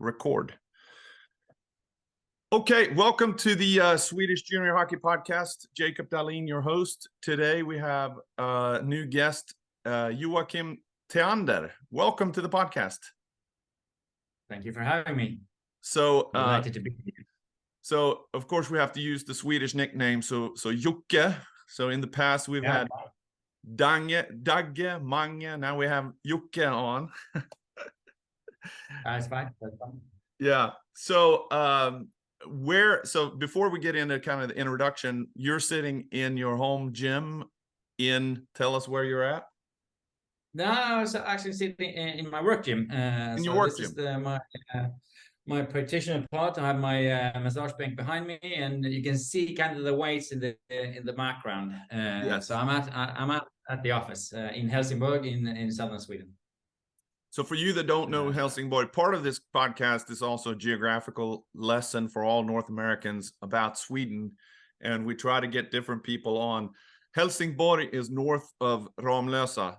record. Okay, welcome to the Swedish Junior Hockey Podcast. Jacob Dahlin, your host. Today we have a new guest, Joacim Thunder. Welcome to the podcast. Thank you for having me. So, delighted to be here. So of course we have to use the Swedish nickname. So Jocke. So in the past we've had Dange, Dagge, Mange. Now we have Jocke on. That's fine. That's fine. Yeah. So so before we get into kind of the introduction, you're sitting in your home gym tell us where you're at. No, I was actually sitting in my work gym. In your work gym. This is my practitioner part. I have my massage bank behind me, and you can see kind of the weights in the background. Yes. So I'm at the office in Helsingborg in southern Sweden. So for you that don't know Helsingborg, part of this podcast is also a geographical lesson for all North Americans about Sweden. And we try to get different people on. Helsingborg is north of Ramlösa.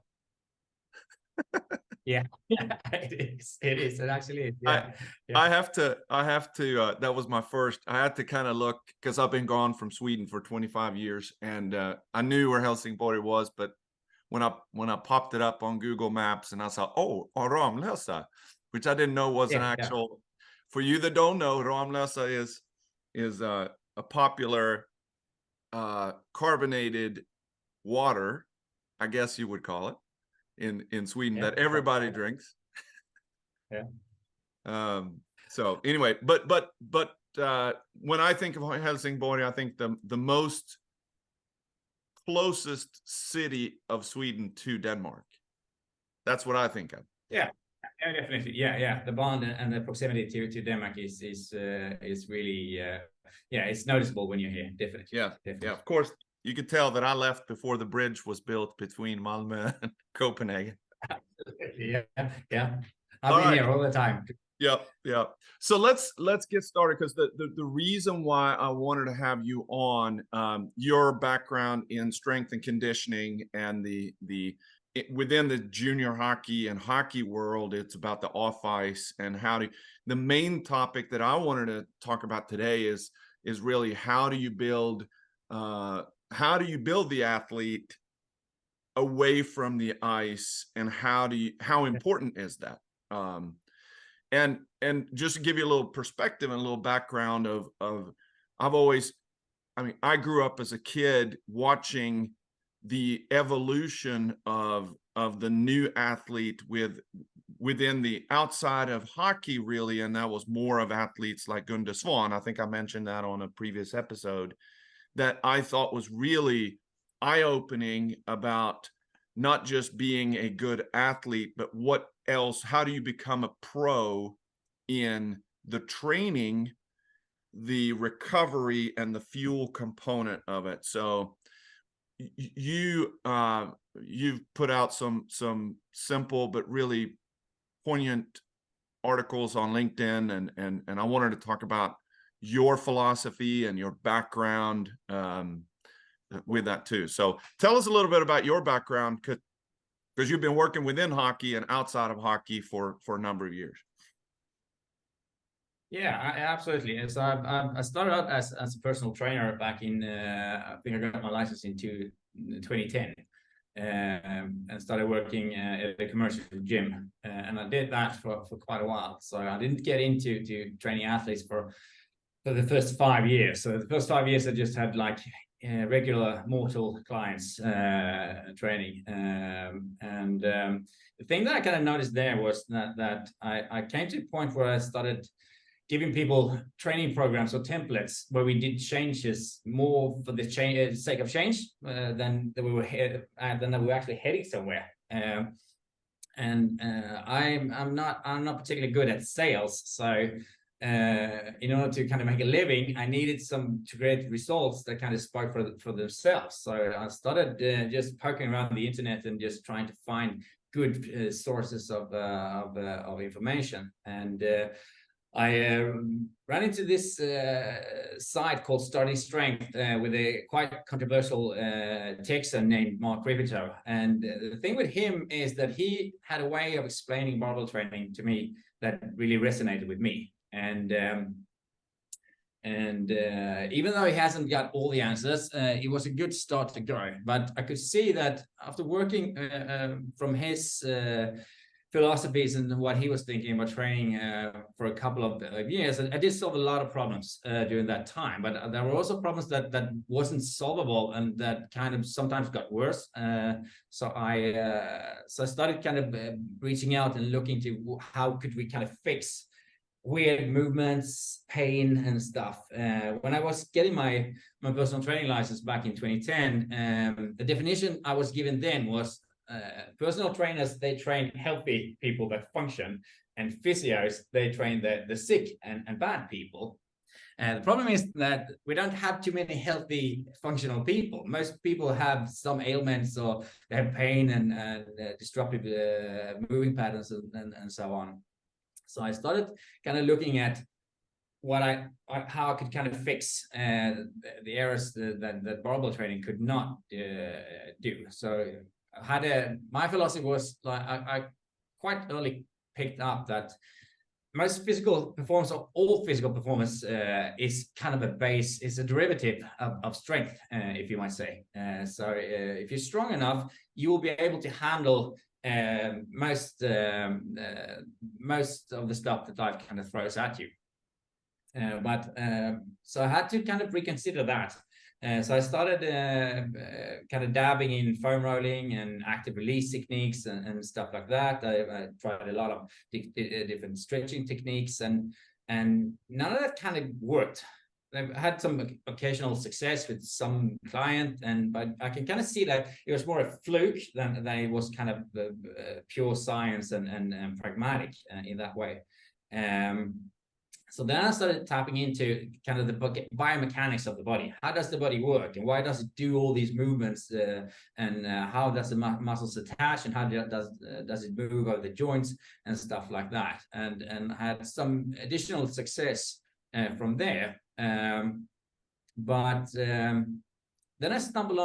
Yeah, it is. It actually is. Yeah. I have to, that was my first, I had to kind of look, because I've been gone from Sweden for 25 years. And I knew where Helsingborg was, but when I popped it up on Google Maps and I saw, Ramlösa, which I didn't know was an actual. For you that don't know, Ramlösa is a popular carbonated water, I guess you would call it, in Sweden that everybody drinks. Yeah. So anyway, but when I think of Helsingborg, I think the most closest city of Sweden to Denmark. That's what I think of. Yeah, definitely. Yeah. The bond and the proximity to Denmark is really it's noticeable when you're here. Definitely. Yeah. Of course, you could tell that I left before the bridge was built between Malmö and Copenhagen. Yeah. I've been here all the time. Yeah. So let's get started, because the reason why I wanted to have you on, your background in strength and conditioning and within the junior hockey and hockey world, it's about the off ice and the main topic that I wanted to talk about today is really how do you build the athlete away from the ice, and how important is that? And just to give you a little perspective and a little background of I grew up as a kid watching the evolution of the new athlete within the outside of hockey, really, and that was more of athletes like Gunde Svan. I think I mentioned that on a previous episode, that I thought was really eye-opening about not just being a good athlete, but what else, how do you become a pro in the training, the recovery, and the fuel component of it. So you've put out some simple but really poignant articles on LinkedIn, and I wanted to talk about your philosophy and your background with that too. So tell us a little bit about your background, because you've been working within hockey and outside of hockey for a number of years. Yeah, absolutely. So I started out as a personal trainer back in, I think I got my license in 2010, and started working at a commercial gym. And I did that for quite a while. So I didn't get into training athletes for the first 5 years. So the first 5 years I just had like regular mortal clients training. The thing that I kind of noticed there was that I came to a point where I started giving people training programs or templates where we did changes more for the sake of change than that we were actually heading somewhere. I'm not particularly good at sales, so in order to kind of make a living, I needed to create results that kind of spark for themselves. So I started just poking around the internet and just trying to find good sources of information. And I ran into this site called Starting Strength with a quite controversial Texan named Mark Rivito. And the thing with him is that he had a way of explaining barbell training to me that really resonated with me. And even though he hasn't got all the answers, it was a good start to grow. But I could see that after working from his philosophies and what he was thinking about training for a couple of years, I did solve a lot of problems during that time. But there were also problems that wasn't solvable and that kind of sometimes got worse. So I started kind of reaching out and looking to how could we kind of fix weird movements, pain, and stuff. When I was getting my personal training license back in 2010, the definition I was given then was personal trainers, they train healthy people that function, and physios, they train the sick and bad people. And the problem is that we don't have too many healthy, functional people. Most people have some ailments, or they have pain and disruptive moving patterns and so on. So I started kind of looking at how I could kind of fix the errors that barbell training could not do. So I had my philosophy was like I quite early picked up that most physical performance, or all physical performance, is kind of a base, is a derivative of strength, if you might say. So if you're strong enough, you will be able to handle most of the stuff that life kind of throws at you. So I had to kind of reconsider that. So I started kind of dabbing in foam rolling and active release techniques and stuff like that. I tried a lot of different stretching techniques, and none of that kind of worked. I've had some occasional success with some client, but I can kind of see that it was more a fluke than it was kind of pure science and pragmatic in that way. So then I started tapping into kind of the biomechanics of the body. How does the body work, and why does it do all these movements, and how does the muscles attach, and how does it move over the joints and stuff like that? And I had some additional success from there. But then I stumbled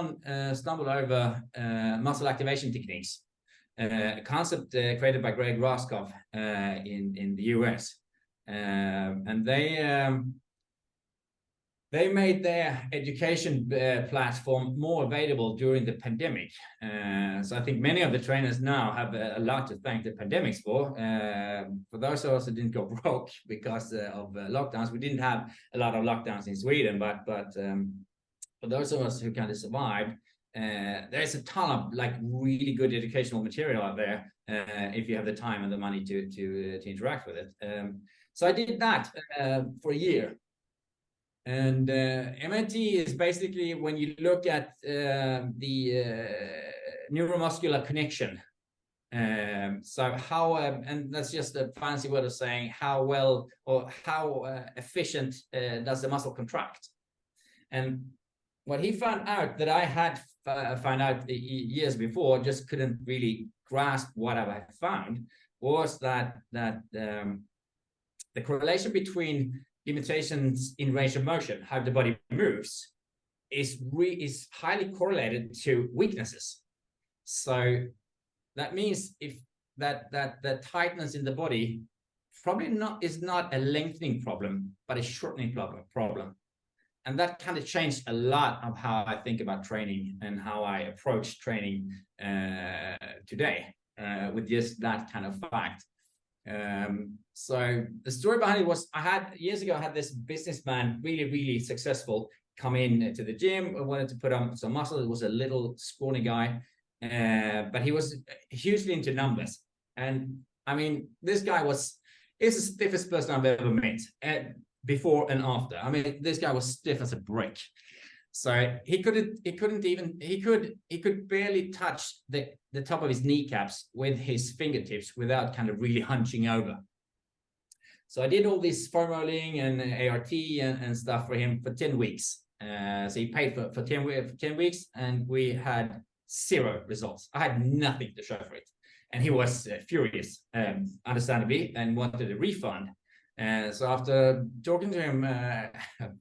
over muscle activation techniques, a concept created by Greg Roscoff in the US. And they made their education platform more available during the pandemic. So I think many of the trainers now have a lot to thank the pandemics for. For those of us who didn't go broke because of lockdowns, we didn't have a lot of lockdowns in Sweden, but for those of us who kind of survived, there's a ton of like really good educational material out there if you have the time and the money to interact with it. So I did that for a year. And MNT is basically when you look at the neuromuscular connection. So how, and that's just a fancy word of saying how well or how efficient does the muscle contract. And what he found out that I had found out years before, just couldn't really grasp what I had found, was that the correlation between limitations in range of motion, how the body moves, is highly correlated to weaknesses. So that means if that tightness in the body probably is not a lengthening problem, but a shortening problem. And that kind of changed a lot of how I think about training and how I approach training today with just that kind of fact. So the story behind it was years ago I had this businessman, really successful, come in to the gym. I wanted to put on some muscle. It was a little scrawny guy, but he was hugely into numbers. And I mean, this guy is the stiffest person I've ever met, before and after. I mean, this guy was stiff as a brick. So he could barely touch the top of his kneecaps with his fingertips without kind of really hunching over. So I did all this foam rolling and ART and stuff for him for 10 weeks. So he paid for 10 weeks, and we had 0 results. I had nothing to show for it. And he was furious, understandably, and wanted a refund. So after talking to him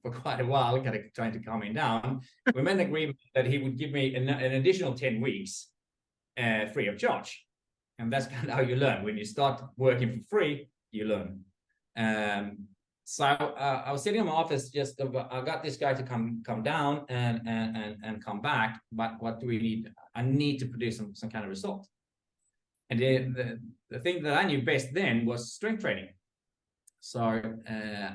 for quite a while, kind of trying to calm him down, we made an agreement that he would give me an additional 10 weeks free of charge. And that's kind of how you learn. When you start working for free, you learn. So I was sitting in my office, just I got this guy to come down and come back. But what do we need? I need to produce some kind of result. And the thing that I knew best then was strength training. So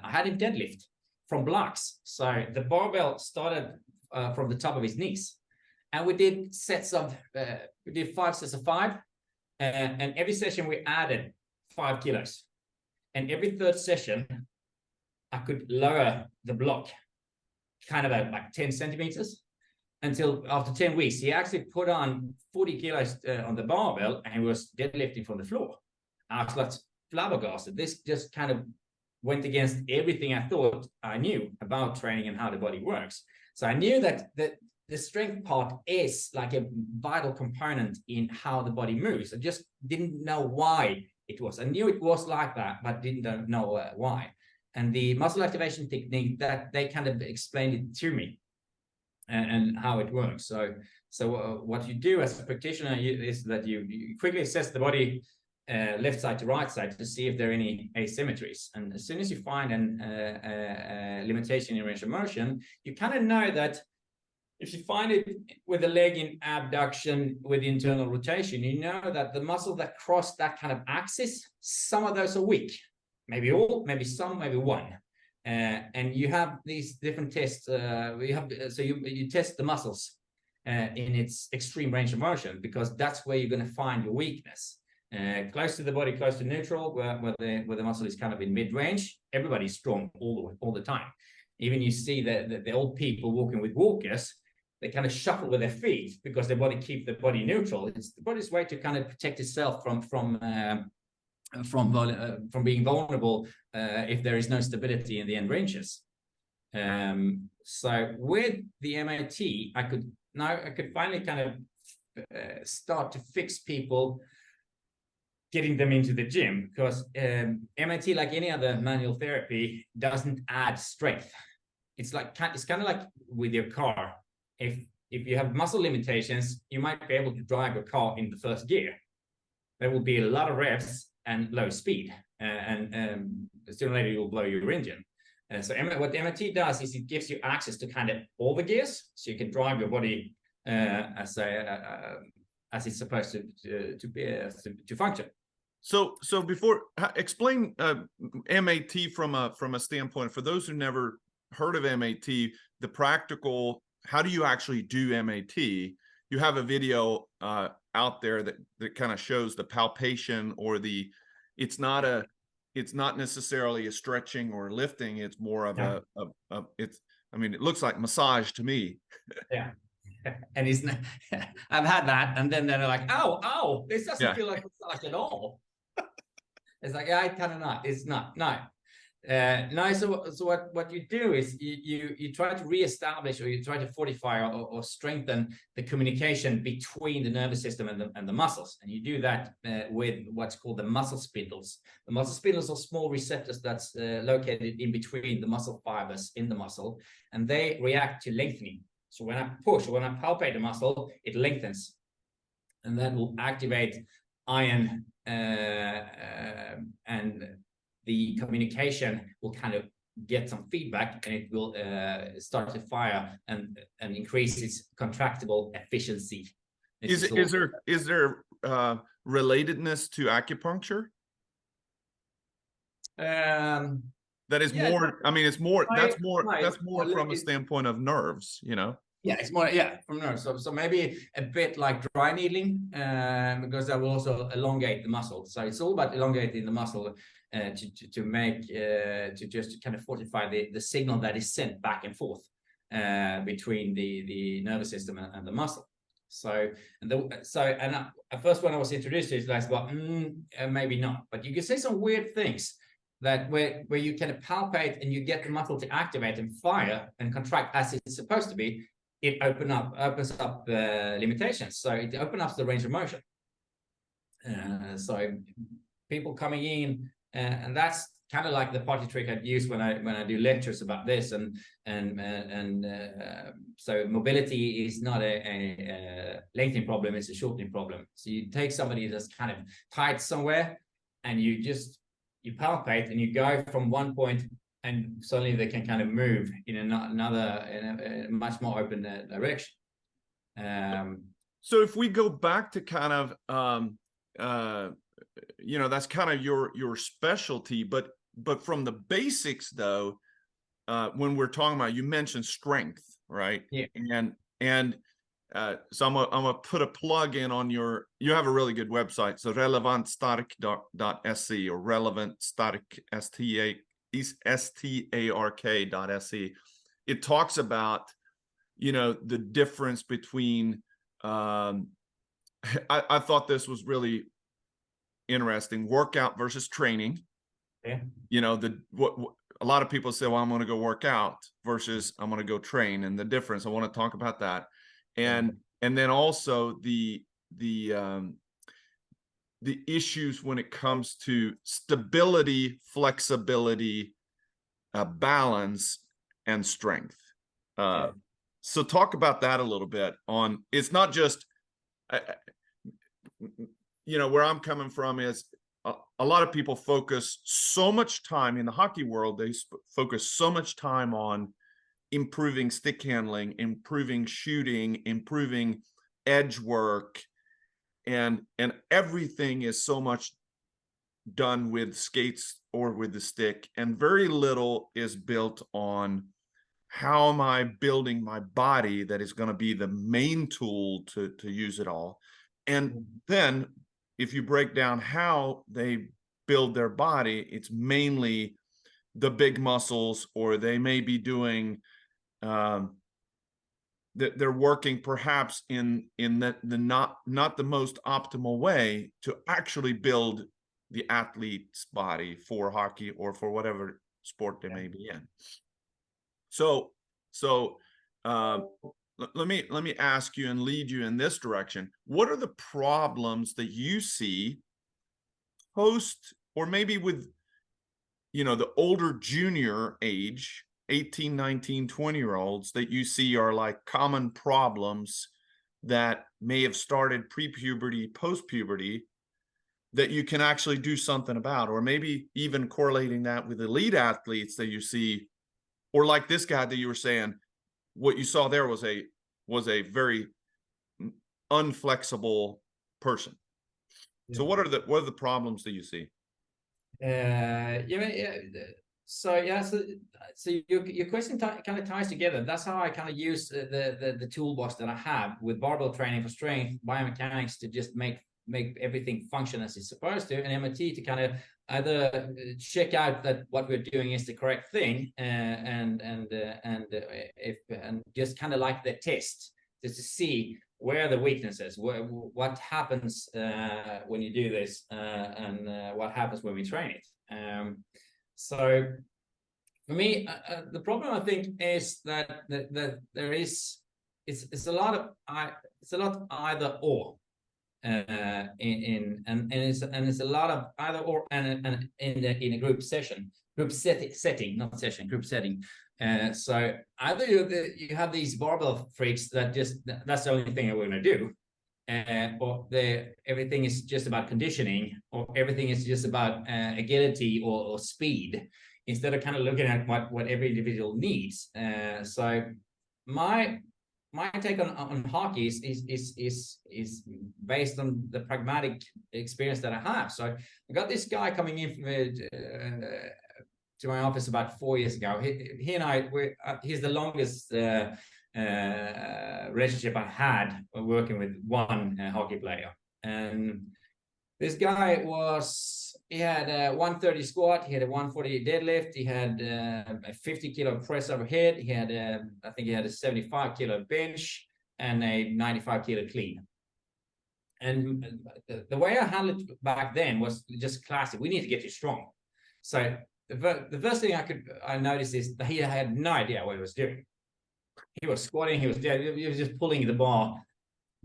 I had him deadlift from blocks. So the barbell started from the top of his knees, and we did sets of we did 5 sets of 5, and every session we added 5 kilos, and every third session I could lower the block kind of at like 10 centimeters until after 10 weeks, he actually put on 40 kilos on the barbell, and he was deadlifting from the floor. I was like flabbergasted. This just kind of went against everything I thought I knew about training and how the body works. So I knew that the strength part is like a vital component in how the body moves. I just didn't know why it was. I knew it was like that, but didn't know why. And the muscle activation technique, that they kind of explained it to me and how it works. So what you do as a practitioner is that you quickly assess the body left side to right side to see if there are any asymmetries. And as soon as you find a limitation in range of motion, you kind of know that if you find it with the leg in abduction with internal rotation, you know that the muscle that cross that kind of axis, some of those are weak. Maybe all, maybe some, maybe one. And you have these different tests. You test the muscles in its extreme range of motion, because that's where you're going to find your weakness. Close to the body, close to neutral, where the muscle is kind of in mid-range, everybody's strong all the time. Even you see the old people walking with walkers, they kind of shuffle with their feet because their body keeps the body neutral. It's the body's way to kind of protect itself from being vulnerable if there is no stability in the end ranges. So with the MAT, I could finally kind of start to fix people, getting them into the gym, because MAT, like any other manual therapy, doesn't add strength. It's kind of like with your car. If you have muscle limitations, you might be able to drive your car in the first gear. There will be a lot of reps and low speed, and sooner or later you'll blow your engine. So what the MAT does is it gives you access to kind of all the gears, so you can drive your body as it's supposed to function. So before, explain MAT from a standpoint for those who never heard of MAT, the practical. How do you actually do MAT? You have a video out there that kind of shows the palpation, or it's not necessarily a stretching or lifting. It's more of it looks like massage to me. Yeah. And it's not, I've had that, and then they're like, oh, this doesn't feel like massage at all. It's like, I kind of not. It's not. No. So what you do is you try to reestablish, or you try to fortify or strengthen the communication between the nervous system and the muscles, and you do that with what's called the muscle spindles. The muscle spindles are small receptors that's located in between the muscle fibers in the muscle, and they react to lengthening. So when I push, or when I palpate the muscle, it lengthens, and that will activate iron, and the communication will kind of get some feedback, and it will start to fire and increase its contractible efficiency. Is there relatedness to acupuncture? That is more. I mean, it's more. That's more from a standpoint of nerves, you know. Yeah, it's more, from nerves. So maybe a bit like dry needling, because that will also elongate the muscle. So it's all about elongating the muscle to make to just kind of fortify the signal that is sent back and forth between the nervous system and the muscle. So at first when I was introduced to it, I was like, maybe not. But you can say some weird things that where you kind of palpate and you get the muscle to activate and fire and contract as it's supposed to be. It opens up limitations. So it opens up the range of motion. So people coming in, and that's kind of like the party trick I'd use when I do lectures about this. So mobility is not a lengthening problem; it's a shortening problem. So you take somebody that's kind of tight somewhere, and you just you palpate and you go from one point, and suddenly they can kind of move in in a much more open direction. So if we go back to kind of that's kind of your specialty, but from the basics though, when we're talking about, you mentioned strength, right? Yeah. And so I'm gonna put a plug in on you have a really good website, so relevantstark.se or relevantstark.se. It talks about the difference between I thought this was really interesting, workout versus training. Yeah. What a lot of people say, well, I'm going to go work out versus I'm going to go train, and the difference. I want to talk about that, and then also the issues when it comes to stability, flexibility, balance, and strength. So talk about that a little bit. It's not just where I'm coming from is a lot of people focus so much time in the hockey world. They focus so much time on improving stick handling, improving shooting, improving edge work, and everything is so much done with skates or with the stick, and very little is built on how am I building my body that is going to be the main tool to use it all. And then if you break down how they build their body, it's mainly the big muscles, or they may be doing they're working perhaps in the not the most optimal way to actually build the athlete's body for hockey or for whatever sport they may be in. So let me ask you and lead you in this direction. What are the problems that you see post, or maybe with the older junior age, 18, 19, 20-year-olds, that you see are like common problems that may have started pre-puberty, post-puberty, that you can actually do something about? Or maybe even correlating that with elite athletes that you see, or like this guy that you were saying, what you saw there was a very unflexible person. Yeah. So what are the problems that you see? So your question kind of ties together. That's how I kind of use the toolbox that I have with barbell training for strength, biomechanics to just make everything function as it's supposed to, and MOT to kind of either check out that what we're doing is the correct thing, and just kind of like the test, just to see where are the weaknesses, what happens when you do this, and what happens when we train it. So for me, the problem I think is that there is it's a lot either or. It's a lot of either or, and in a group setting. So either you have these barbell freaks that that's the only thing that we're going to do, or everything is just about conditioning, or everything is just about agility or speed, instead of kind of looking at what every individual needs. So my take on hockey is based on the pragmatic experience that I have. So I got this guy coming in to my office about 4 years ago. He and I, he's the longest relationship I had working with one hockey player. And this guy he had a 130 squat, he had a 140 deadlift, he had a 50 kilo press overhead, he had I think he had a 75 kilo bench and a 95 kilo clean. And the way I handled it back then was just classic. We need to get you strong. So the first thing I noticed is that he had no idea what he was doing. He was squatting, he was just pulling the bar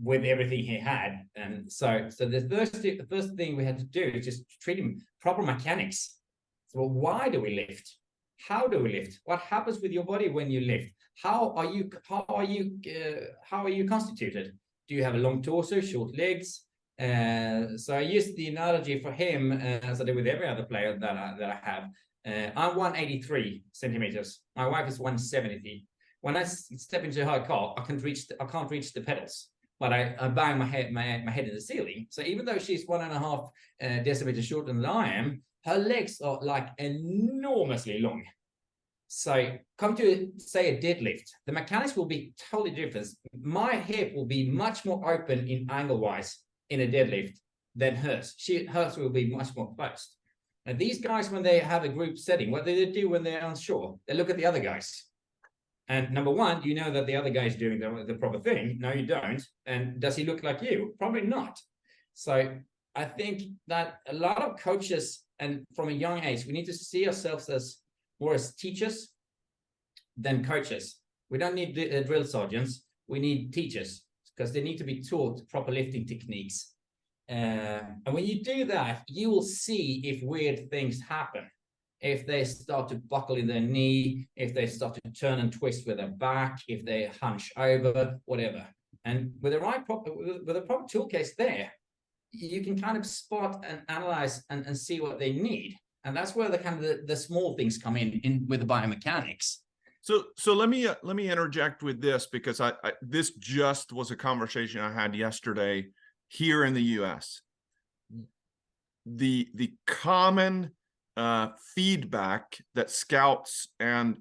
with everything he had. And so the first thing we had to do is just treat him proper mechanics. So why do we lift? How do we lift? What happens with your body when you lift? How are you constituted? Do you have a long torso, short legs? So I used the analogy for him as I do with every other player that I have. I'm 183 centimeters. My wife is 170. When I step into a high car, I can't reach the pedals, but I bang my head in the ceiling. So even though she's 1.5 decimeters shorter than I am, her legs are like enormously long. So come to say a deadlift, the mechanics will be totally different. My hip will be much more open in angle wise in a deadlift than hers. Hers will be much more closed. And these guys, when they have a group setting, what do they do when they're unsure? They look at the other guys. And number one, you know that the other guy is doing the proper thing. No, you don't. And does he look like you? Probably not. So I think that a lot of coaches, and from a young age, we need to see ourselves as more as teachers than coaches. We don't need drill sergeants. We need teachers, because they need to be taught proper lifting techniques. And when you do that, you will see if weird things happen. If they start to buckle in their knee, if they start to turn and twist with their back, if they hunch over, whatever. And with the proper tool case there, you can kind of spot and analyze and see what they need. And that's where the kind of the small things come in with the biomechanics. So let me interject with this, because this just was a conversation I had yesterday here in the U.S. The common feedback that scouts and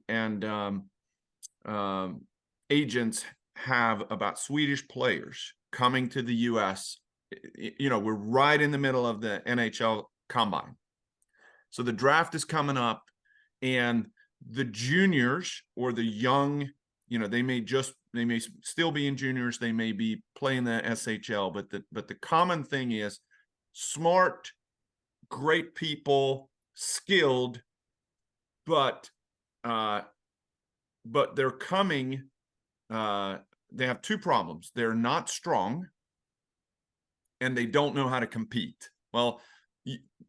agents have about Swedish players coming to the U.S. We're right in the middle of the NHL combine, so the draft is coming up, and the juniors or the young, they may still be in juniors, they may be playing the SHL, but the common thing is smart, great people, skilled, but they're coming, they have two problems. They're not strong, and they don't know how to compete. Well,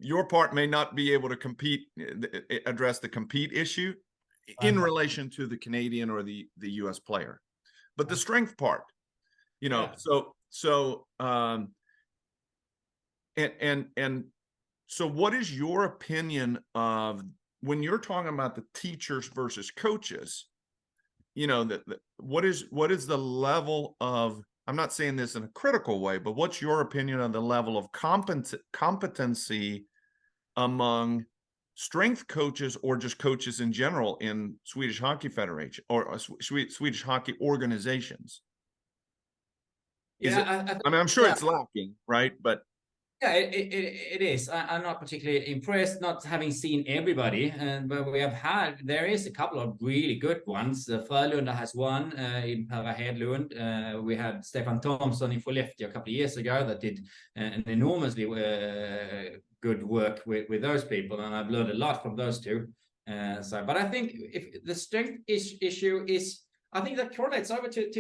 your part may not be able to address the compete issue in relation to the Canadian or the US player, but the strength part, Yeah. so what is your opinion of, when you're talking about the teachers versus coaches, what is the level of, I'm not saying this in a critical way, but what's your opinion on the level of competency among strength coaches, or just coaches in general, in Swedish Hockey Federation or Swedish hockey organizations? I'm sure it's lacking, right? But yeah, it is. I'm not particularly impressed, not having seen everybody, but there is a couple of really good ones. Frölunda has one in Perra Hedlund. We had Stefan Thomson in Skellefteå a couple of years ago that did an enormously good work with those people, and I've learned a lot from those two. But I think if the strength issue is, I think that correlates over to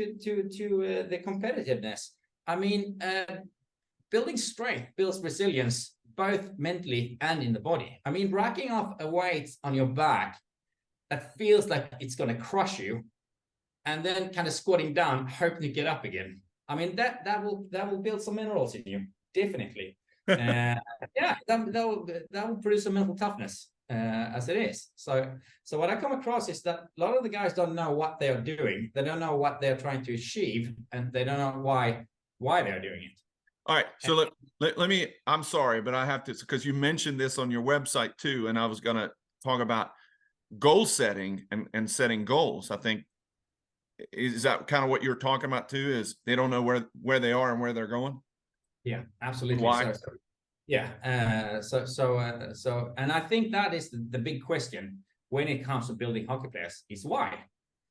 the competitiveness. I mean, building strength builds resilience, both mentally and in the body. I mean, racking off a weight on your back that feels like it's going to crush you, and then kind of squatting down, hoping to get up again. I mean, that will build some minerals in you, definitely. Yeah, that will produce some mental toughness, as it is. So what I come across is that a lot of the guys don't know what they are doing. They don't know what they're trying to achieve, and they don't know why they're doing it. All right, so let me, I'm sorry, but I have to, because you mentioned this on your website too, and I was going to talk about goal setting and setting goals. I think, is that kind of what you're talking about too, is they don't know where they are and where they're going? Yeah, absolutely. Why? Yeah, and I think that is the big question when it comes to building hockey players, is why.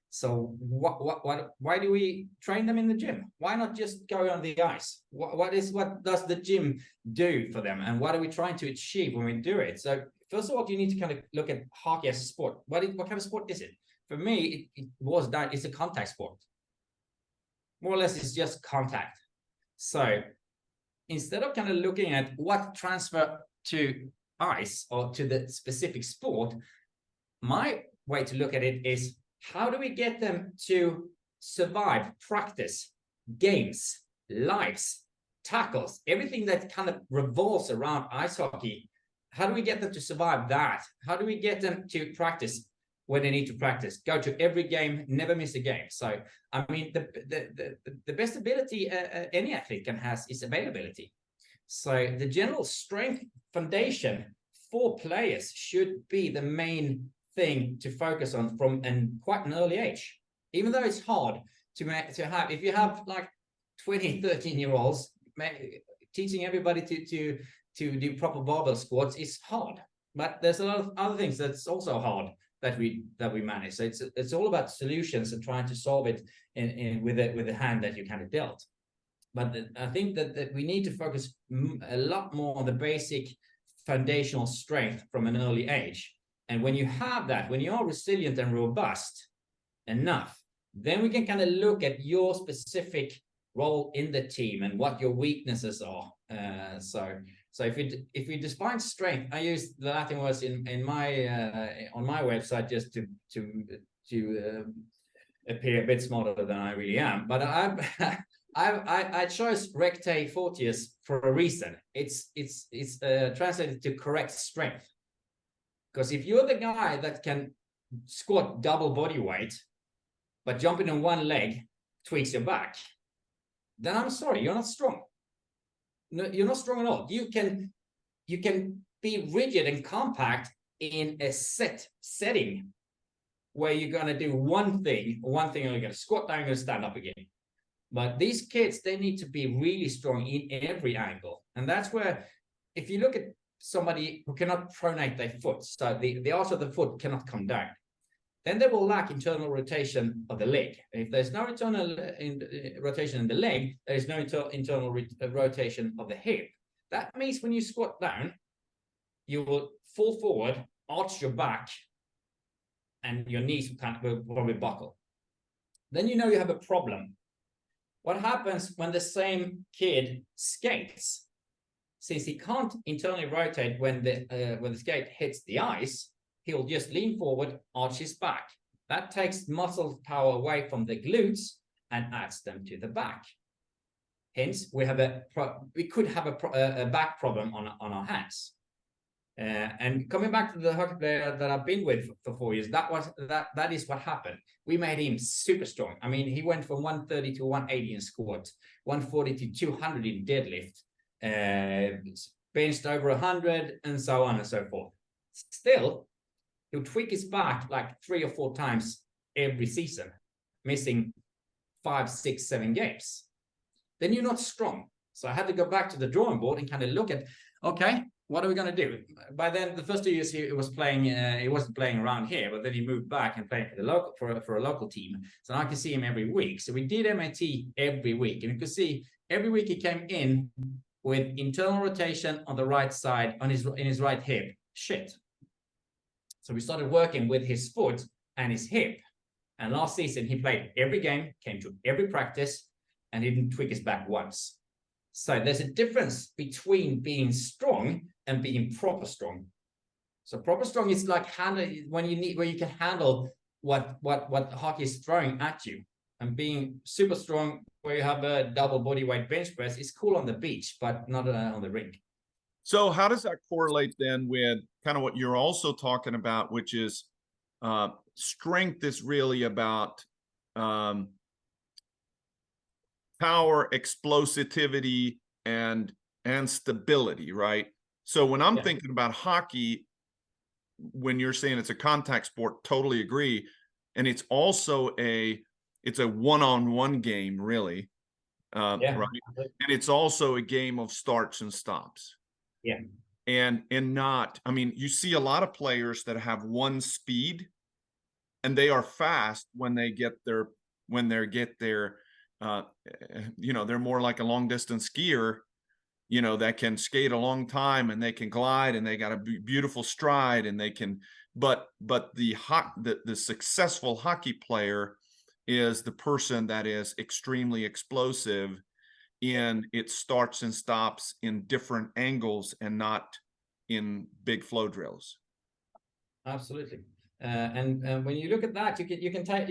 So why do we train them in the gym? Why not just go on the ice? What does the gym do for them, and what are we trying to achieve when we do it? So first of all, you need to kind of look at hockey as a sport. What kind of sport is it? For me, it's a contact sport. More or less, it's just contact. So instead of kind of looking at what transfer to ice or to the specific sport, my way to look at it is, how do we get them to survive, practice, games, lives, tackles, everything that kind of revolves around ice hockey. How do we get them to survive that? How do we get them to practice when they need to practice? Go to every game, never miss a game. So, I mean, the best ability any athlete can have is availability. So the general strength foundation for players should be the main thing to focus on from quite an early age. Even though it's hard to have, if you have like 20, 13-year-olds, teaching everybody to do proper barbell squats is hard. But there's a lot of other things that's also hard that we manage. So it's all about solutions and trying to solve it with the hand that you kind of dealt. But I think that we need to focus a lot more on the basic foundational strength from an early age. And when you have that, when you are resilient and robust enough, then we can kind of look at your specific role in the team and what your weaknesses are. So if we define strength, I use the Latin words in my on my website just to appear a bit smarter than I really am. But I chose recte fortius for a reason. It's translated to correct strength. Because if you're the guy that can squat double body weight, but jumping on one leg tweaks your back, then I'm sorry, you're not strong. No, you're not strong at all. You can be rigid and compact in a setting where you're going to do one thing, you're going to squat down, you're going to stand up again. But these kids, they need to be really strong in every angle. And that's where, if you look at somebody who cannot pronate their foot, so the arch of the foot cannot come down, then they will lack internal rotation of the leg. If there's no internal rotation in the leg, there is no internal rotation of the hip. That means when you squat down, you will fall forward, arch your back, and your knees will probably buckle. Then you know you have a problem. What happens when the same kid skates? Since he can't internally rotate when the skate hits the ice, he'll just lean forward, arch his back. That takes muscle power away from the glutes and adds them to the back. Hence, we could have a back problem on our hands. And coming back to the hockey player that I've been with for 4 years, that is what happened. We made him super strong. I mean, he went from 130 to 180 in squat, 140 to 200 in deadlift, benched over 100, and so on and so forth. Still, he'll tweak his back like 3 or 4 times every season, missing 5, 6, 7 games. Then you're not strong. So I had to go back to the drawing board and kind of look at, okay, what are we going to do? By then, the first 2 years he was playing, he wasn't playing around here, but then he moved back and played for a local team. So now I can see him every week. So we did MAT every week, and you could see every week he came in with internal rotation on the right side, in his right hip. Shit. So we started working with his foot and his hip. And last season he played every game, came to every practice, and he didn't tweak his back once. So there's a difference between being strong and being proper strong. So proper strong is like where you can handle what hockey is throwing at you. And being super strong where you have a double body weight bench press is cool on the beach, but not on the rink. So how does that correlate then with kind of what you're also talking about, which is strength is really about power, explosivity, and stability, right? So when I'm thinking about hockey, when you're saying it's a contact sport, totally agree. And it's also it's a one-on-one game, really, right? And it's also a game of starts and stops. Yeah. And not, I mean, you see a lot of players that have one speed, and they are fast when they get their, they're more like a long distance skier, that can skate a long time and they can glide and they got a beautiful stride and they can, but the successful hockey player is the person that is extremely explosive in its starts and stops in different angles and not in big flow drills. Absolutely. And when you look at that, you can take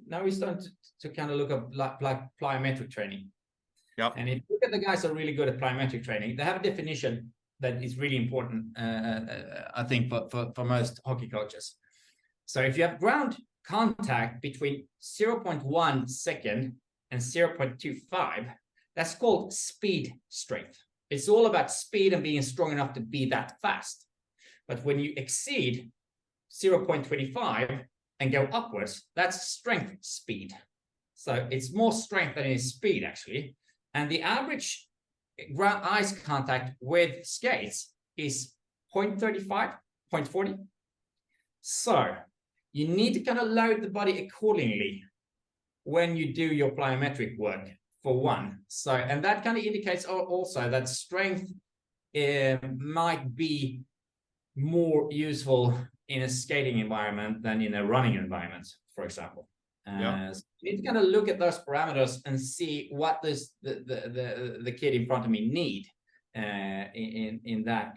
now we start to kind of look at like plyometric training. Yep. And if you look at the guys who are really good at plyometric training, they have a definition that is really important, I think, for most hockey coaches. So if you have ground contact between 0.1 second and 0.25, that's called speed strength. It's all about speed and being strong enough to be that fast. But when you exceed 0.25 and go upwards, that's strength speed. So it's more strength than it is speed, actually. And the average ground ice contact with skates is 0.35, 0.40. So you need to kind of load the body accordingly when you do your plyometric work, for one. So, and that kind of indicates also that strength might be more useful in a skating environment than in a running environment, for example. Yeah. So you need to kind of look at those parameters and see what does the kid in front of me need in that.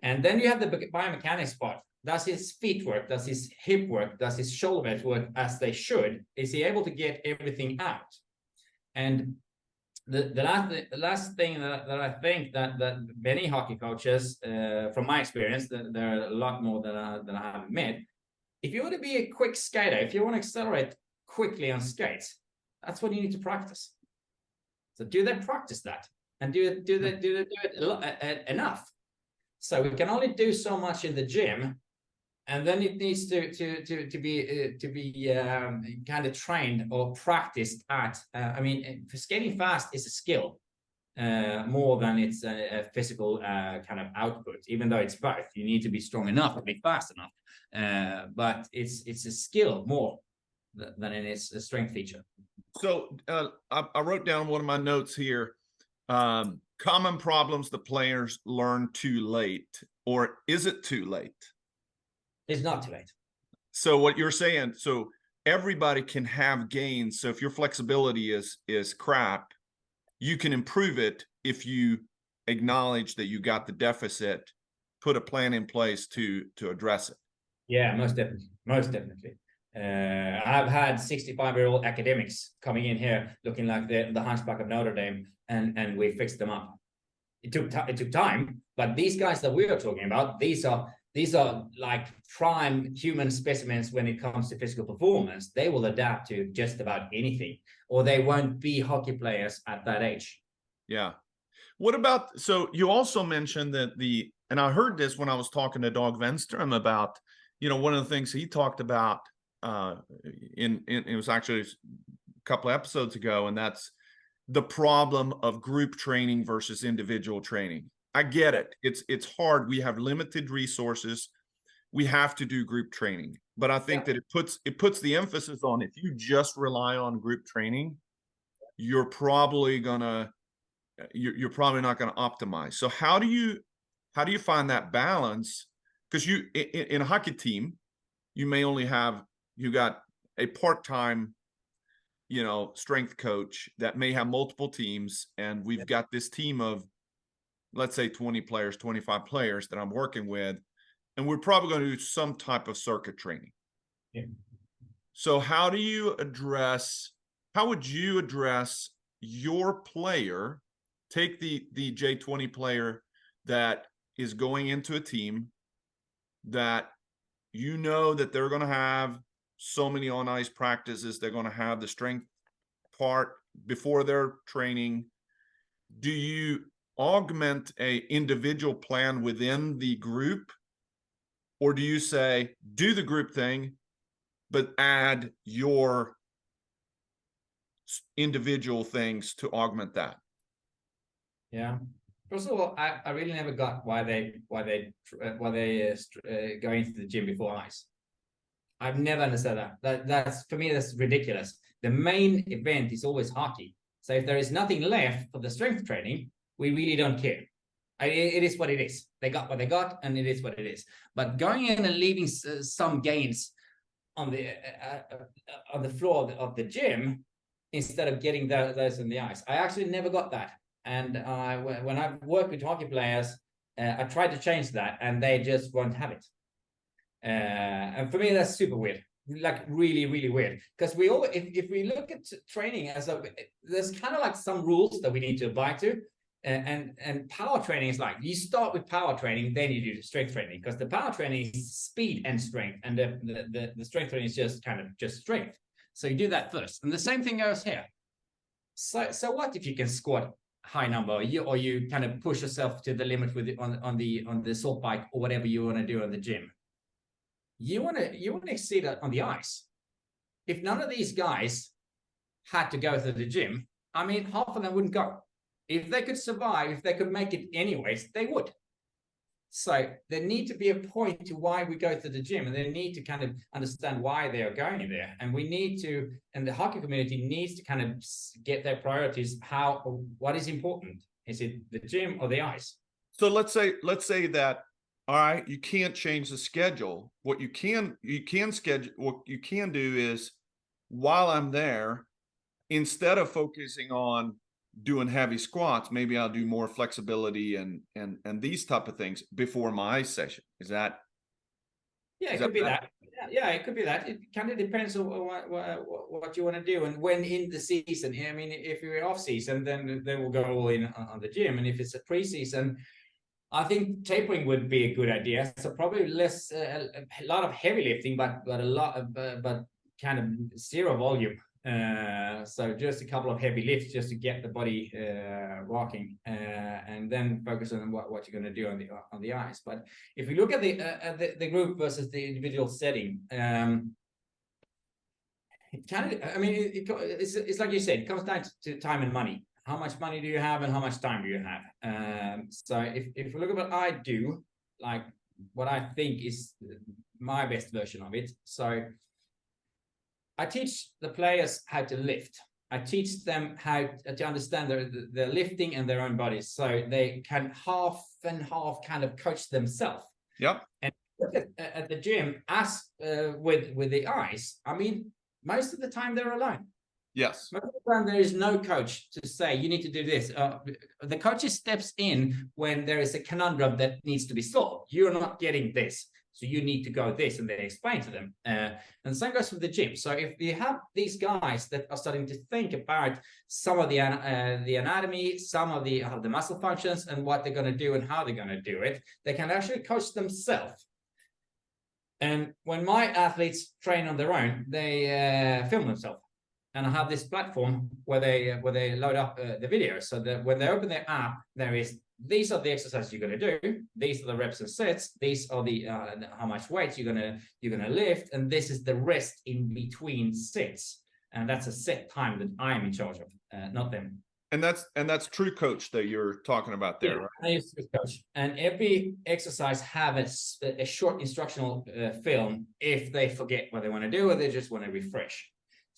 And then you have the biomechanics part. Does his feet work? Does his hip work? Does his shoulder work as they should? Is he able to get everything out? And the last thing that I think that many hockey coaches, from my experience, there are a lot more than I have met. If you want to be a quick skater, if you want to accelerate quickly on skates, that's what you need to practice. So do they practice that? And do it enough? So we can only do so much in the gym, and then it needs to be kind of trained or practiced at. I mean, skating fast is a skill more than it's a physical kind of output. Even though it's both, you need to be strong enough to be fast enough. But it's a skill more than it is a strength feature. So I wrote down one of my notes here. Common problems the players learn too late, or is it too late? It's not too late. So what you're saying, so everybody can have gains. So if your flexibility is crap, you can improve it if you acknowledge that you got the deficit, put a plan in place to address it. Yeah, most definitely. I've had 65-year-old academics coming in here looking like the Hunchback of Notre Dame, and we fixed them up. It took time, but these guys that we are talking about, these are like prime human specimens when it comes to physical performance. They will adapt to just about anything, or they won't be hockey players at that age. Yeah. What about, so you also mentioned that and I heard this when I was talking to Dag Venstrom about, one of the things he talked about it was actually a couple of episodes ago, and that's the problem of group training versus individual training. I get it. It's hard. We have limited resources. We have to do group training, but I think that it puts the emphasis on, if you just rely on group training, you're probably not going to optimize. So how do you find that balance? Because in a hockey team, you may only you got a part-time strength coach that may have multiple teams, and we've got this team of, let's say, 20 players, 25 players that I'm working with, and we're probably going to do some type of circuit training. Yeah. So how would you address your player? Take the J20 player that is going into a team that that they're going to have so many on ice practices, they're going to have the strength part before their training. Do you augment a individual plan within the group, or do you say do the group thing but add your individual things to augment that? Yeah. First of all, I really never got why they go into the gym before ice. I've never understood that. That's, for me, that's ridiculous. The main event is always hockey. So if there is nothing left for the strength training, we really don't care. It is what it is. They got what they got, and it is what it is. But going in and leaving some gains on the floor of the gym instead of getting those in the ice, I actually never got that. And when I work with hockey players, I tried to change that, and they just won't have it. And for me, that's super weird. like really, really weird, because we all, if we look at training as a, there's kind of like some rules that we need to abide to. And power training is like, you start with power training, then you do the strength training, because the power training is speed and strength, and the strength training is just kind of just strength. So you do that first, and the same thing goes here. So what if you can squat high number, or you kind of push yourself to the limit with on the assault bike, or whatever you want to do in the gym? You want to exceed it on the ice. If none of these guys had to go to the gym, I mean, half of them wouldn't go. If they could survive, if they could make it anyways, they would. So there need to be a point to why we go to the gym, and they need to kind of understand why they are going there. And we need to, and the hockey community needs to kind of get their priorities. What is important? Is it the gym or the ice? So let's say that, all right, you can't change the schedule. What you can schedule, what you can do is, while I'm there, instead of focusing on doing heavy squats, maybe I'll do more flexibility and these type of things before my ice session. Is that? Yeah, it could be that. Yeah, it could be that. It kind of depends on what you want to do and when in the season. I mean, if you're off season, then we'll go all in on the gym, and if it's a preseason, I think tapering would be a good idea. So probably less, a lot of heavy lifting, but a lot of, but kind of zero volume. So just a couple of heavy lifts just to get the body walking, and then focus on what you're going to do on the ice. But if you look at the group versus the individual setting, it kind of, I mean, it's like you said, it comes down to time and money. How much money do you have, and how much time do you have? So if we look at what I do, like what I think is my best version of it. So I teach the players how to lift. I teach them how to understand their lifting and their own bodies, so they can half and half kind of coach themselves. Yep. And look at the gym as with the ice. I mean, most of the time they're alone. Yes. Most of the time there is no coach to say you need to do this. The coach steps in when there is a conundrum that needs to be solved. You're not getting this, so you need to go this, and they explain to them. And the same goes with the gym. So if you have these guys that are starting to think about some of the anatomy, some of the muscle functions, and what they're going to do and how they're going to do it, they can actually coach themselves. And when my athletes train on their own, they film themselves. And I have this platform where they load up the videos, so that when they open their app, these are the exercises you're going to do. These are the reps and sets. These are the how much weight you're gonna lift, and this is the rest in between sets. And that's a set time that I'm in charge of, not them. And that's true coach that you're talking about there, Yeah, right? I use True Coach, and every exercise have a short instructional film if they forget what they want to do or they just want to refresh.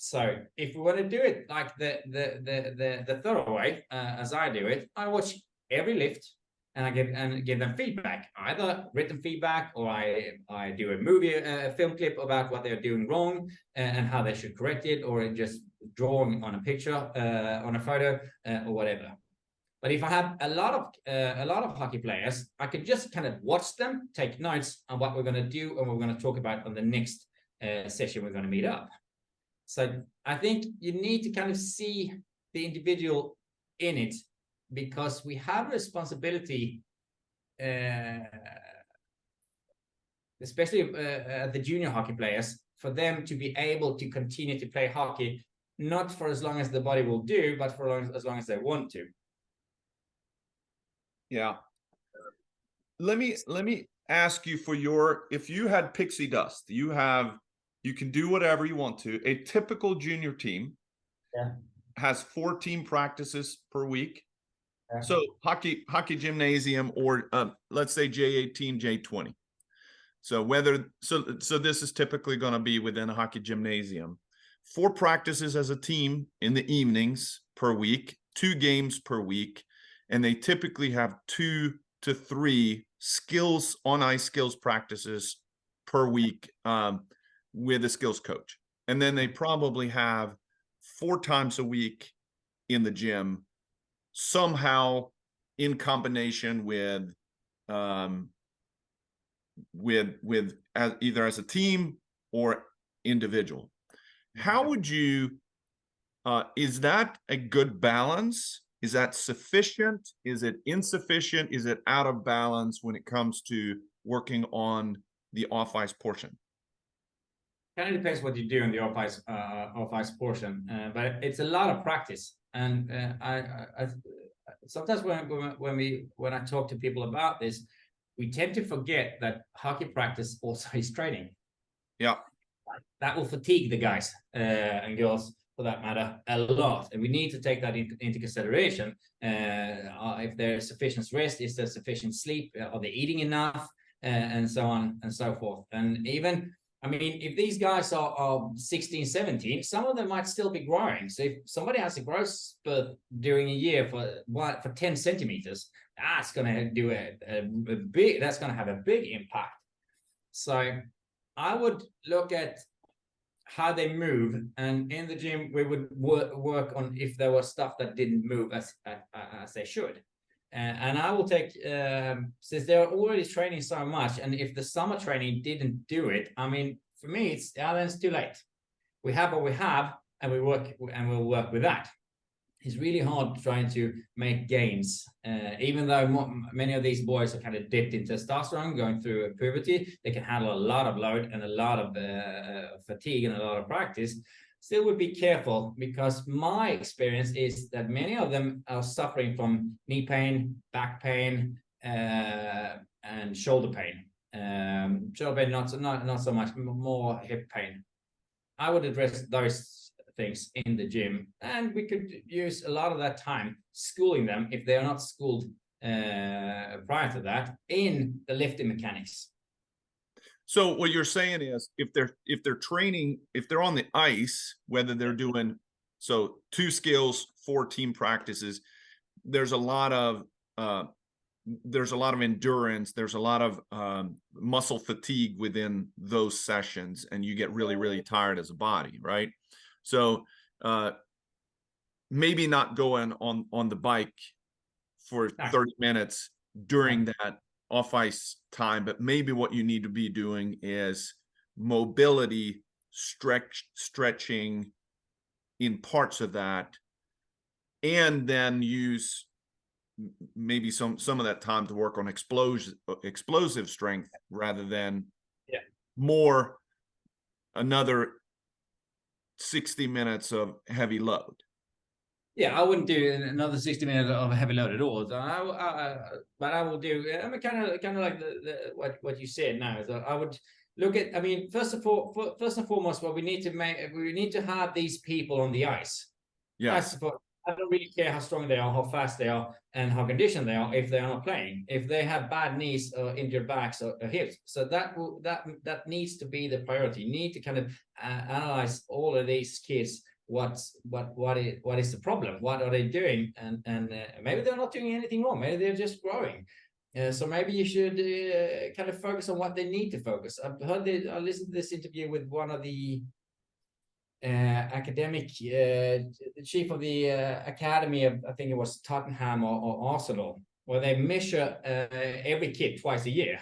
So if we want to do it like the thorough way, as I do it, I watch every lift and I give them feedback, either written feedback, or I do a movie, film clip about what they're doing wrong and how they should correct it, or just drawing on a picture, on a photo, or whatever. But if I have a lot of hockey players, I could just kind of watch them, take notes on what we're going to do and what we're going to talk about on the next session we're going to meet up. So I think you need to kind of see the individual in it, because we have a responsibility, especially the junior hockey players, for them to be able to continue to play hockey, not for as long as the body will do, but for as long as they want to. Yeah. Let me ask you, if you had pixie dust, you can do whatever you want to. A typical junior team has 14 practices per week. Yeah. So hockey gymnasium, or let's say J18, J20. So this is typically going to be within a hockey gymnasium. 4 practices as a team in the evenings per week, 2 games per week, and they typically have 2 to 3 on ice skills practices per week with a skills coach. And then they probably have 4 times a week in the gym, somehow in combination with either as a team or individual. How would you, is that a good balance? Is that sufficient? Is it insufficient? Is it out of balance when it comes to working on the off-ice portion? Kind of depends what you do in the off-ice portion, but it's a lot of practice. And I sometimes when I talk to people about this, we tend to forget that hockey practice also is training. Yeah. That will fatigue the guys and girls, for that matter, a lot, and we need to take that into consideration. If there's sufficient rest, is there sufficient sleep, are they eating enough, and so on and so forth. And even, I mean, if these guys are 16, 17, some of them might still be growing. So if somebody has a growth spurt during a year for 10 centimeters, that's going to do that's going to have a big impact. So I would look at how they move, and in the gym we would work on if there was stuff that didn't move as they should. And I will take, since they're already training so much, and if the summer training didn't do it, I mean, for me, then it's too late. We have what we have, and we'll work with that. It's really hard trying to make gains, even though many of these boys are kind of dipped in testosterone, going through puberty. They can handle a lot of load and a lot of fatigue and a lot of practice. Still would be careful, because my experience is that many of them are suffering from knee pain, back pain, and shoulder pain. Shoulder pain, not so much, more hip pain. I would address those things in the gym, and we could use a lot of that time schooling them, if they are not schooled prior to that, in the lifting mechanics. So what you're saying is, if they're training, if they're on the ice, whether they're doing 2 skills, 4 team practices, there's a lot of endurance, there's a lot of muscle fatigue within those sessions, and you get really, really tired as a body, right? So maybe not going on the bike for 30 minutes during that off-ice time, but maybe what you need to be doing is mobility, stretching in parts of that, and then use maybe some of that time to work on explosive strength, rather than more another 60 minutes of heavy load. Yeah, I wouldn't do another 60 minutes of heavy load at all. So but I will do. I mean, kind of like what you said now. So I would look at. I mean, first and foremost, what we need to have these people on the ice. Yes. I don't really care how strong they are, how fast they are, and how conditioned they are if they are not playing. If they have bad knees or injured backs or hips, so that needs to be the priority. You need to kind of analyze all of these kids. What is the problem? What are they doing? And maybe they're not doing anything wrong. Maybe they're just growing. So maybe you should kind of focus on what they need to focus. I listened to this interview with one of the academic chief of the academy of, I think it was Tottenham or Arsenal, where they measure every kid twice a year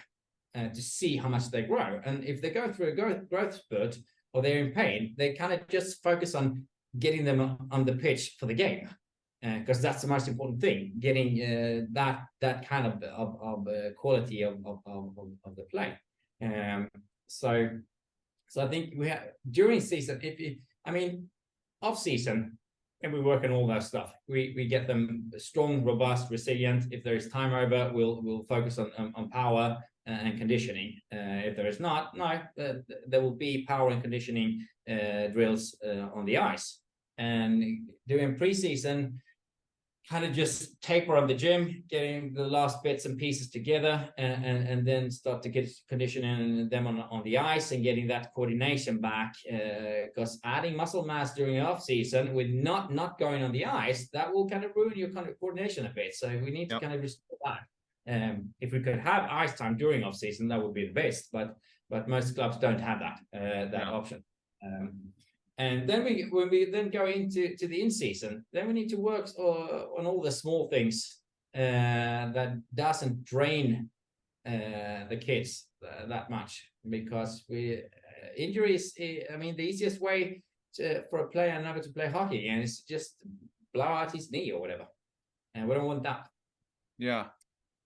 to see how much they grow. And if they go through a growth spurt or they're in pain, they kind of just focus on getting them on the pitch for the game, because that's the most important thing, getting that kind of quality of the play. So I think we have during season, off season, and we work on all that stuff. We get them strong, robust, resilient. If there is time over, we'll focus on power and conditioning. If there is not, there will be power and conditioning drills on the ice. And doing preseason, kind of just taper on the gym, getting the last bits and pieces together, and then start to get conditioning them on the ice and getting that coordination back. Because adding muscle mass during off season with not going on the ice, that will kind of ruin your kind of coordination a bit. So we need to kind of restore that. If we could have ice time during off season, that would be the best. But most clubs don't have that option. And then when we then go into the in-season, then we need to work on all the small things that doesn't drain the kids that much, because injuries, I mean, the easiest way for a player never to play hockey again is just blow out his knee or whatever. And we don't want that. Yeah.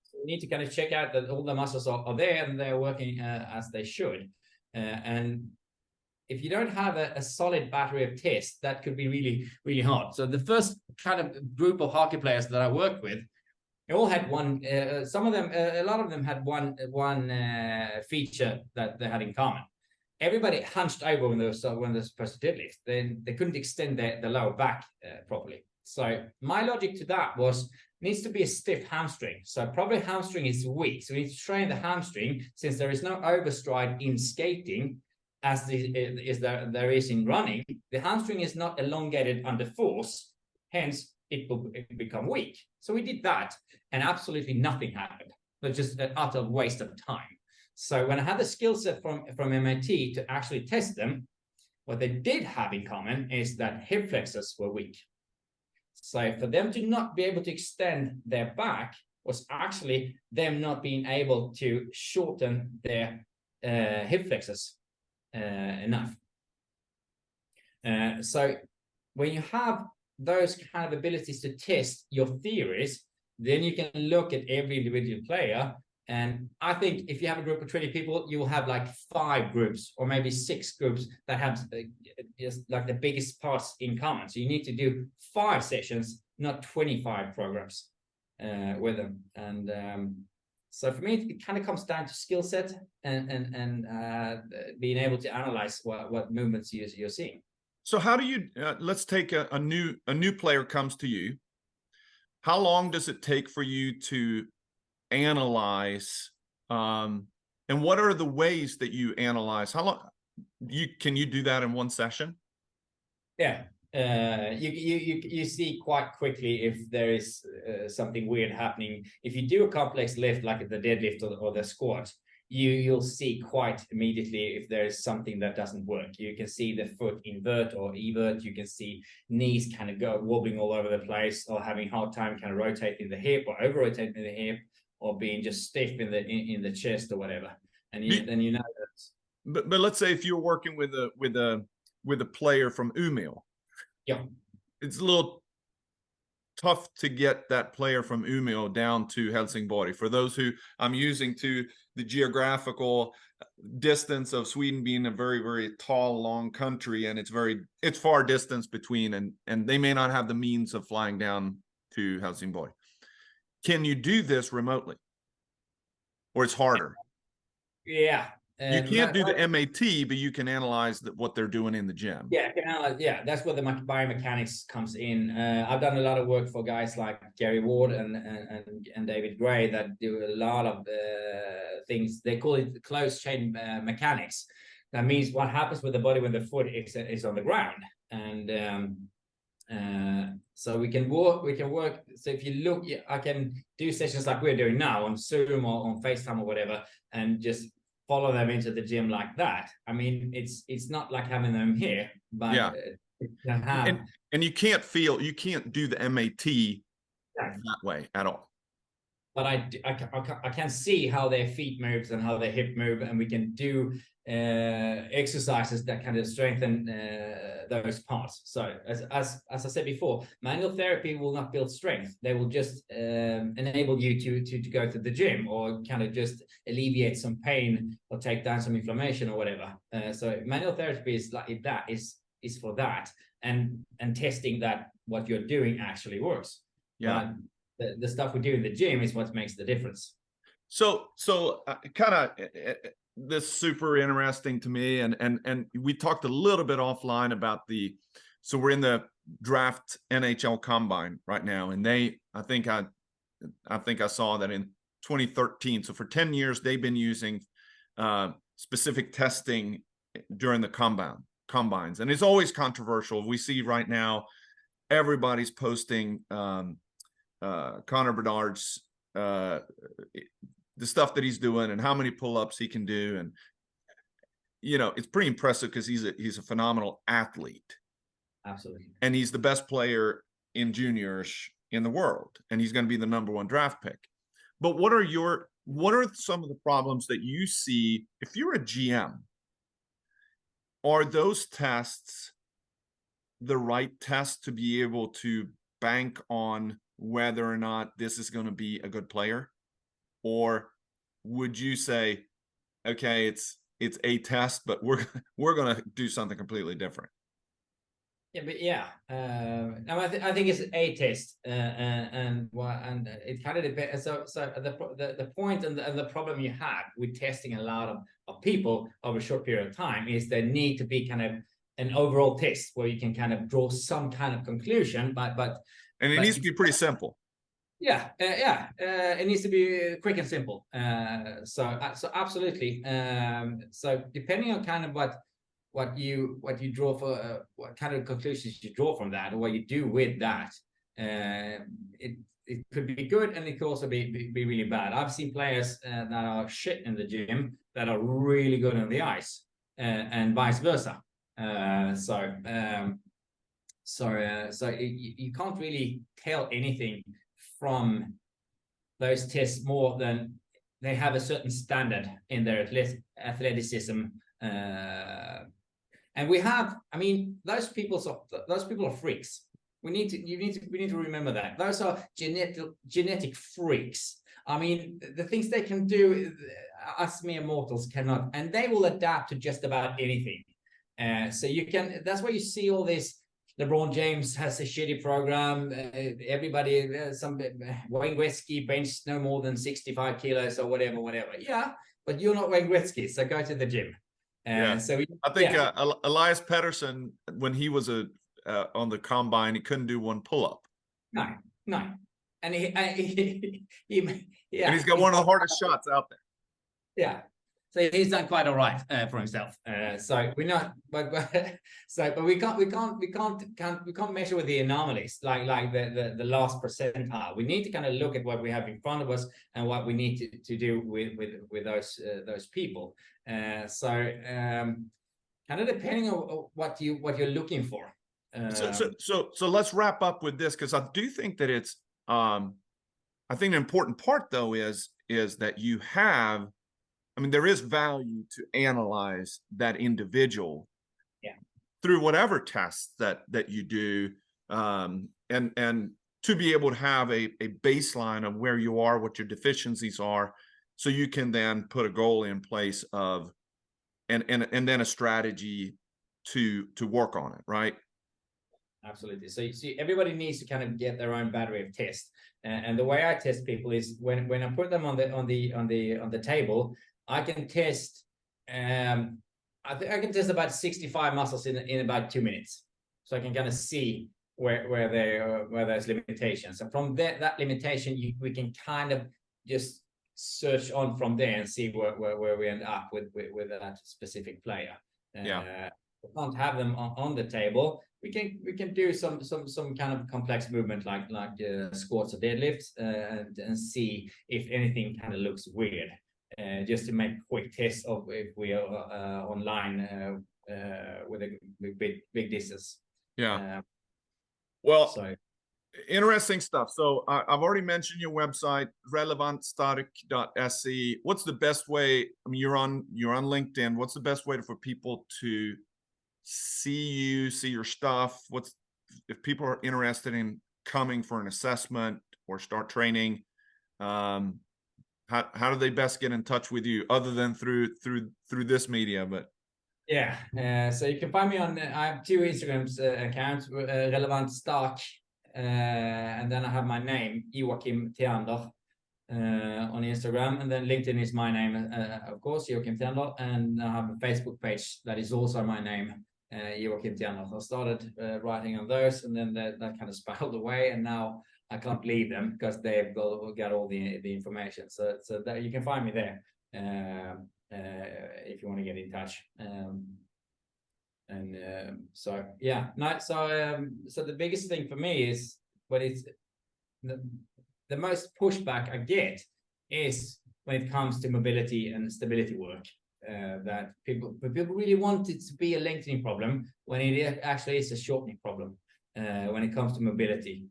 So we need to kind of check out that all the muscles are there and they're working as they should. And if you don't have a solid battery of tests, that could be really, really hard. So the first kind of group of hockey players that I worked with, they all had one. Some of them, a lot of them had one feature that they had in common. Everybody hunched over when they were supposed to deadlift. They couldn't extend the lower back properly. So my logic to that was needs to be a stiff hamstring. So probably hamstring is weak. So we need to train the hamstring since there is no overstride in skating as there is in running. The hamstring is not elongated under force. Hence, it will become weak. So we did that, and absolutely nothing happened. But just an utter waste of time. So when I had the skill set from MIT to actually test them, what they did have in common is that hip flexors were weak. So for them to not be able to extend their back was actually them not being able to shorten their hip flexors enough. So when you have those kind of abilities to test your theories, then you can look at every individual player. And I think if you have a group of 20 people, you will have like 5 groups or maybe 6 groups that have just like the biggest parts in common. So you need to do 5 sessions, not 25 programs with them. And so for me, it kind of comes down to skill set and being able to analyze what movements you're seeing. So how do you, let's take a new player comes to you. How long does it take for you to analyze, and what are the ways that you analyze? How long can you do that in one session? Yeah, you see quite quickly if there is something weird happening. If you do a complex lift like the deadlift or the squat, you'll see quite immediately if there is something that doesn't work. You can see the foot invert or evert. You can see knees kind of go wobbling all over the place, or having hard time kind of rotating the hip or over rotating the hip, or being just stiff in the chest or whatever. And then you know that. But let's say if you're working with a player from Umeå, yeah, it's a little tough to get that player from Umeå down to Helsingborg. For those who I'm using to the geographical distance of Sweden being a very, very tall, long country, and it's far distance between, and they may not have the means of flying down to Helsingborg. Can you do this remotely, or it's harder? Yeah. You can't do the MAT, but you can analyze what they're doing in the gym. Yeah, that's where the biomechanics comes in. I've done a lot of work for guys like Gary Ward and David Gray that do a lot of things. They call it closed chain mechanics. That means what happens with the body when the foot is on the ground. And so we can work. So if you look, I can do sessions like we're doing now on Zoom or on FaceTime or whatever, and just follow them into the gym like that. I mean, it's not like having them here, but yeah. And you can't do the MAT that way at all. But I can see how their feet moves and how their hip move, and we can do exercises that kind of strengthen those parts. So as I said before, manual therapy will not build strength. They will just enable you to go to the gym, or kind of just alleviate some pain or take down some inflammation or whatever. So manual therapy is like that is for that, and testing that what you're doing actually works. Yeah. But the stuff we do in the gym is what makes the difference. So kind of this super interesting to me, and we talked a little bit offline about so we're in the draft NHL combine right now, and I think I saw that in 2013. So for 10 years they've been using specific testing during the combines, and it's always controversial. We see right now everybody's posting Connor Bedard's the stuff that he's doing and how many pull-ups he can do, and it's pretty impressive because he's a phenomenal athlete. Absolutely. And he's the best player in juniors in the world, and he's going to be the #1 draft pick. But what are some of the problems that you see if you're a GM are those tests the right test to be able to bank on whether or not this is going to be a good player? Or would you say, okay, it's a test, but we're going to do something completely different? No, I think it's a test, and it kind of depends. So the point and the problem you have with testing a lot of people over a short period of time is there need to be kind of an overall test where you can kind of draw some kind of conclusion, and it needs to be pretty simple. It needs to be quick and simple. So absolutely. So depending on kind of what you draw for, what kind of conclusions you draw from that, or what you do with that, it could be good, and it could also be really bad. I've seen players that are shit in the gym that are really good on the ice, and vice versa. So you can't really tell anything from those tests more than they have a certain standard in their athleticism. And we have, I mean, those people are freaks. We need to remember that those are genetic freaks. I mean, the things they can do, us mere mortals cannot, and they will adapt to just about anything. So you can. That's why you see all this. LeBron James has a shitty program. Everybody, some Wayne Gretzky benched no more than 65 kilos or whatever. Yeah, but you're not Wayne Gretzky, so go to the gym. So I think Elias Pettersson, when he was on the combine, he couldn't do one pull-up. No, and and he's got one of the hardest shots out there. Yeah, so he's done quite all right for himself. So we're not, but we can't measure with the anomalies like the last percentile. We need to kind of look at what we have in front of us and what we need to do with those people. Kind of depending on what you're looking for. So let's wrap up with this, because I do think that it's I think an important part though is that you have, I mean, there is value to analyze that individual through whatever tests that you do, and to be able to have a baseline of where you are, what your deficiencies are, so you can then put a goal in place of and then a strategy to work on it, right? Absolutely. So you see, everybody needs to kind of get their own battery of tests, and the way I test people is when I put them on the table, I can test. I can test about 65 muscles in about 2 minutes, so I can kind of see where there's limitations, and from that limitation, we can kind of just search on from there and see where we end up with that specific player. We can't have them on the table. We can do some kind of complex movement like squats or deadlifts, and see if anything kind of looks weird, just to make quick tests of if we are online with a big distance. Interesting stuff. So I've already mentioned your website, relevantstark.se. What's the best way? I mean, you're on LinkedIn. What's the best way for people to see your stuff? If people are interested in coming for an assessment or start training, how do they best get in touch with you, other than through this media? But so you can find me on, I have 2 Instagram accounts, relevantstark, and then I have my name, Joacim Thunder, on Instagram, and then LinkedIn is my name, of course, Joacim Thunder, and I have a Facebook page that is also my name, Joacim Thunder. I started writing on those, and then that kind of spiraled away, and now I can't leave them because they've got all the information. So that you can find me there if you want to get in touch. So the biggest thing for me is, but it's the most pushback I get is when it comes to mobility and stability work, that people really want it to be a lengthening problem when it actually is a shortening problem when it comes to mobility.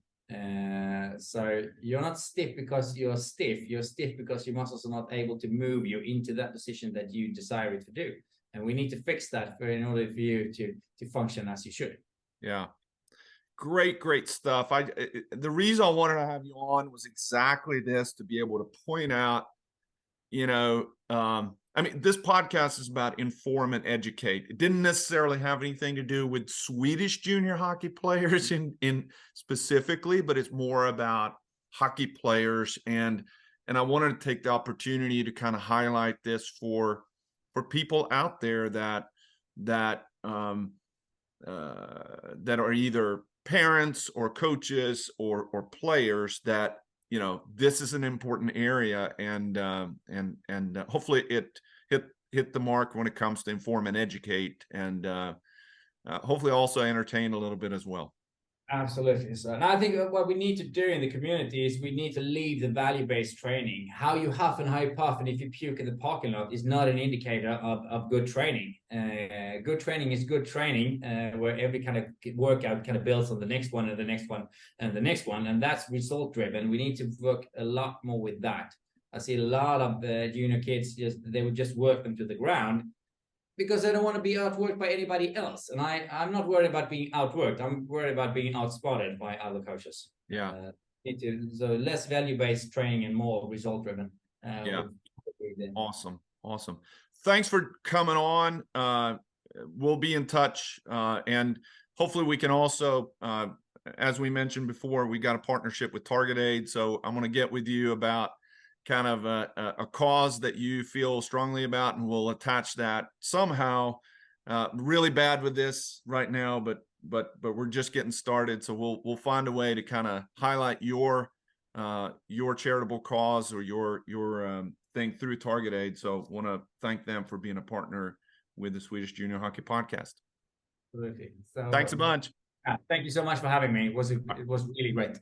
So you're not stiff because you're stiff. You're stiff because your muscles are not able to move you into that position that you desire it to do. and we need to fix that in order for you to function as you should. Yeah. Great stuff. The reason I wanted to have you on was exactly this, to be able to point out, I mean, this podcast is about inform and educate. It didn't necessarily have anything to do with Swedish junior hockey players in specifically, but it's more about hockey players. And I wanted to take the opportunity to kind of highlight this for people out there that are either parents or coaches or players, that this is an important area, and hopefully it hit the mark when it comes to inform and educate, and hopefully also entertain a little bit as well. Absolutely. So, and I think what we need to do in the community is we need to leave the value-based training. How you huff and how you puff and if you puke in the parking lot is not an indicator of good training. Good training is good training, where every kind of workout kind of builds on the next one and the next one and the next one, and that's result driven. We need to work a lot more with that. I see a lot of junior kids, they would just work them to the ground, because I don't want to be outworked by anybody else. And I'm not worried about being outworked. I'm worried about being outspotted by other coaches. Yeah. So less value-based training and more result-driven. Yeah. Awesome. Thanks for coming on. We'll be in touch. And hopefully we can also, as we mentioned before, we got a partnership with Target Aid. So I'm going to get with you about kind of a cause that you feel strongly about, and we'll attach that somehow. Really bad with this right now, but we're just getting started, so we'll find a way to kind of highlight your charitable cause or your thing through Target Aid. So want to thank them for being a partner with the Swedish Junior Hockey Podcast. Absolutely. So thanks a bunch. Thank you so much for having me. It was really great.